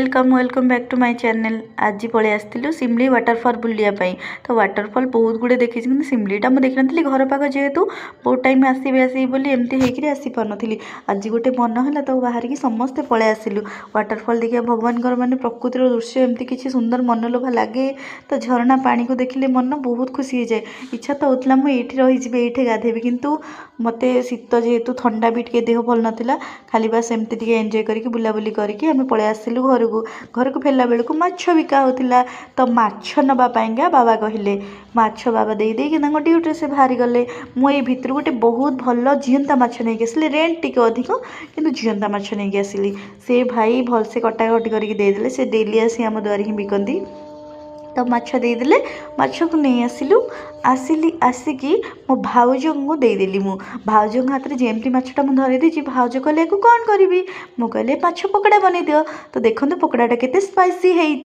Welcome back to my channel. आज पलि आसलु Simli waterfall बुलियापाई। तो वाटरफॉल बहुत गुड़े देखी कि सिमलीटा मुझे देखी नी घर पाख जेहेतु बहुत टाइम आसबी बोली एमती होकर आसी पारी। आज गोटे मन है तो बाहर की समस्ते पलि आसलु वाटरफॉल देखिए। भगवान माने प्रकृतिर दृश्य एमती किसी सुंदर मनलोभा लगे। तो झरणा पानी को देखिले मन बहुत खुशी हो जाए। इच्छा तो होता मुझे रही ये गाधेबी किंतु मत शीत जेहेतु ठंडा भी टे देह भल नाला खाली बास एमती टे एंजॉय करके बुलाबुली करके आम पलि आसलु घर को फेरला बेलू माछ बिका होता। तो माछ नवापाइंका बाबा कहले माछ बाबा दे ड्यूटी से बाहरी गले। मुझे भितर गोटे बहुत भल जीवंता माछ नहीं आसली रेट टी अधिक कि जीवंता माछ नहीं आसली। से भाई भलसे कटाकटी करके देदेले से डेली आसी आम द्वार ही बिकती। तो माछ देदेले माछ को नहीं आसिलु आसिकी मो भाउज को देदेली। मु भाउज हाथ में जमती माछटा मुझे धरदी भाउज कहले कौन करी मु कहले माछ पकड़ा बन दियो। तो देखो पकड़ाटा केते स्पाइसी है।